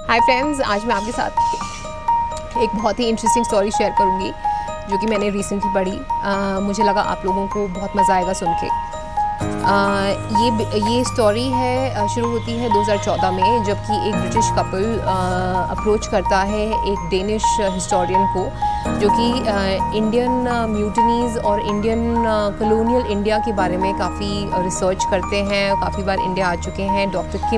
Hi friends, आज मैं आपके साथ एक बहुत ही इंटरेस्टिंग स्टोरी शेयर करूंगी जो कि मैंने रिसेंटली पढ़ी। मुझे लगा आप लोगों को बहुत मज़ा आएगा सुन के। ये स्टोरी है, शुरू होती है 2014 में, जबकि एक ब्रिटिश कपल अप्रोच करता है एक डेनिश हिस्टोरियन को, जो कि इंडियन म्यूटनीज़ और इंडियन कॉलोनियल इंडिया के बारे में काफ़ी रिसर्च करते हैं, काफ़ी बार इंडिया आ चुके हैं। डॉक्टर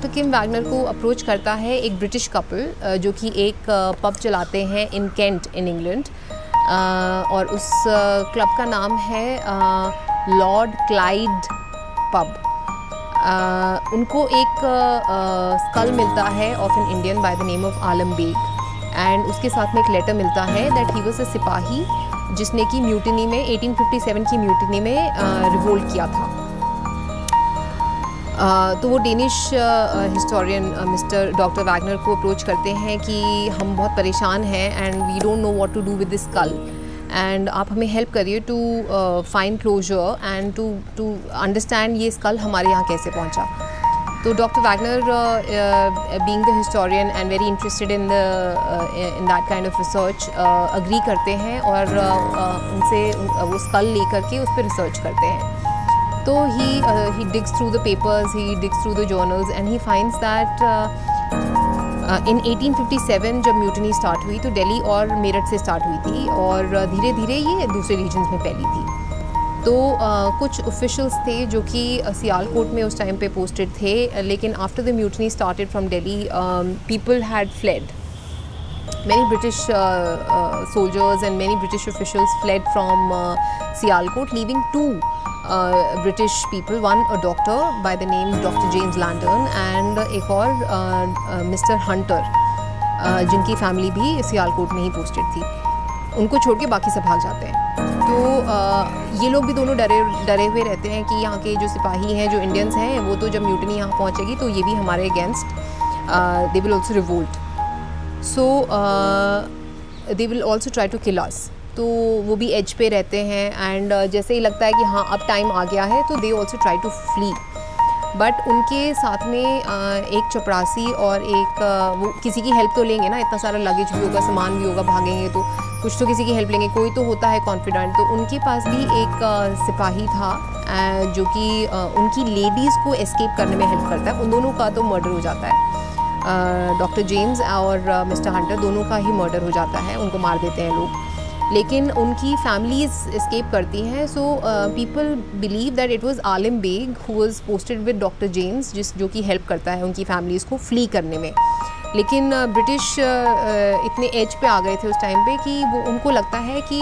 किम वैगनर को अप्रोच करता है एक ब्रिटिश कपल जो कि एक पब चलाते हैं इन कैंट इन इंग्लैंड, और उस क्लब का नाम है लॉर्ड क्लाइड पब। उनको एक स्कल मिलता है of an Indian by the name of Alam Beg, and उसके साथ में एक लेटर मिलता है दैट ही वाज अ सिपाही जिसने कि म्यूटिनी में 1857 की म्यूटिनी में रिवोल्ट किया था। तो वो Danish historian mister doctor Wagner को अप्रोच करते हैं कि हम बहुत परेशान हैं and we don't know what to do with this skull, and आप हमें हेल्प करिए to find closure and to understand ये स्कल हमारे यहाँ कैसे पहुँचा। तो doctor Wagner being the historian and very interested in that kind of research agree करते हैं और उनसे वो स्कल लेकर के उस पर रिसर्च करते हैं। तो he digs through the papers, he digs through the journals, and he finds that in 1857 जब म्यूटनी स्टार्ट हुई तो दिल्ली और मेरठ से स्टार्ट हुई थी और धीरे धीरे ये दूसरे रीजन्स में फैली थी। तो कुछ ऑफिशियल्स थे जो कि सियालकोट में उस टाइम पे पोस्टेड थे, लेकिन after the mutiny started from Delhi people had fled. Many British soldiers and many British officials fled from Sialkot, leaving two British people, one a doctor by the name Dr. James Landon and एक और Mr. Hunter, जिनकी family भी सियालकोट में he posted थी। उनको छोड़ के बाकी सब भाग जाते हैं। तो ये लोग भी दोनों डरे हुए रहते हैं कि यहाँ के जो सिपाही हैं, जो इंडियंस हैं, वो तो जब म्यूटनी यहाँ पहुँचेगी तो ये भी हमारे against they will also revolt, so they will also try to kill us. तो वो भी एज पे रहते हैं एंड जैसे ही लगता है कि हाँ अब टाइम आ गया है तो they also try to flee, but उनके साथ में एक चपरासी और एक वो किसी की हेल्प तो लेंगे ना, इतना सारा लगेज भी होगा, सामान भी होगा, भागेंगे तो कुछ तो किसी की हेल्प लेंगे, कोई तो होता है कॉन्फिडेंट। तो उनके पास भी एक सिपाही था जो कि उनकी लेडीज़ को एस्केप करने में हेल्प करता है। उन दोनों का तो मर्डर हो जाता है, डॉक्टर जेम्स और मिस्टर हंटर दोनों का ही मर्डर हो जाता है, उनको मार देते हैं लोग, लेकिन उनकी फैमिलीज एस्केप करती हैं। So people believe that it was Alam Beg who was posted with doctor James, जो कि हेल्प करता है उनकी फैमिलीज़ को फ्ली करने में। लेकिन ब्रिटिश इतने एज पे आ गए थे उस टाइम पे कि वो उनको लगता है कि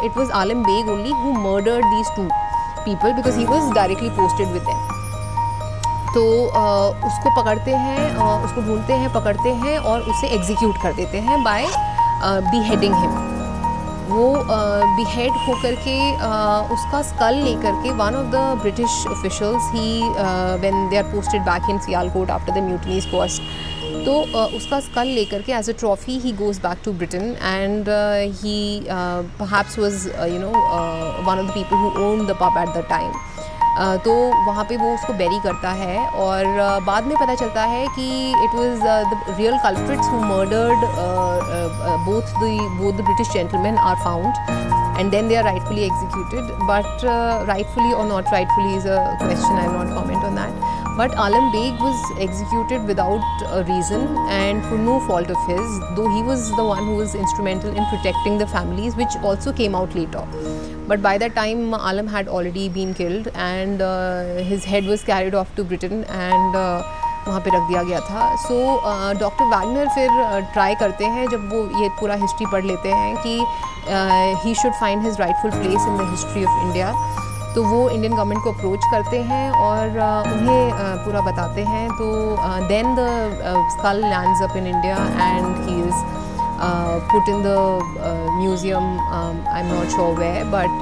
it was Alam Beg only who murdered these two people because he was directly posted with them. तो उसको पकड़ते हैं, उसको ढूंढते हैं, पकड़ते हैं और उसे एग्जीक्यूट कर देते हैं बाय बीहेडिंग हिम। वो बीहेड होकर के उसका स्कल लेकर के one of the British officials he when they are posted back in Sialkot after the mutinies first, तो उसका स्कल लेकर के as a trophy he goes back to Britain and he perhaps was one of the people who owned the pub at the time. तो वहाँ पे वो उसको berry करता है और बाद में पता चलता है कि it was the real culprits who murdered both the British gentlemen are found and then they are rightfully executed, but rightfully or not rightfully is a question, I will not comment on that. But Alam Beg was executed without a reason and for no fault of his, though he was the one who was instrumental in protecting the families, which also came out later. But by that time Alam had already been killed and his head was carried off to Britain and वहाँ पे रख दिया गया था। So doctor Wagner फिर try करते हैं, जब वो ये पूरा हिस्ट्री पढ़ लेते हैं, कि he should find his rightful place in the history of India. तो वो इंडियन गवर्नमेंट को अप्रोच करते हैं और उन्हें पूरा बताते हैं। तो then the skull lands up in India and he is put in the museum, I'm not sure where, but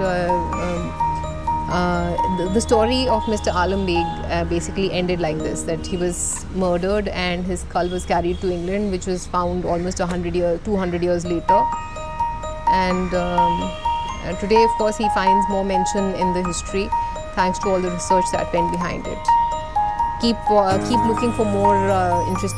the story of Mr. Alam Beg basically ended like this, that he was murdered and his skull was carried to England, which was found almost 200 years later, and today of course he finds more mention in the history thanks to all the research that went behind it. keep looking for more interesting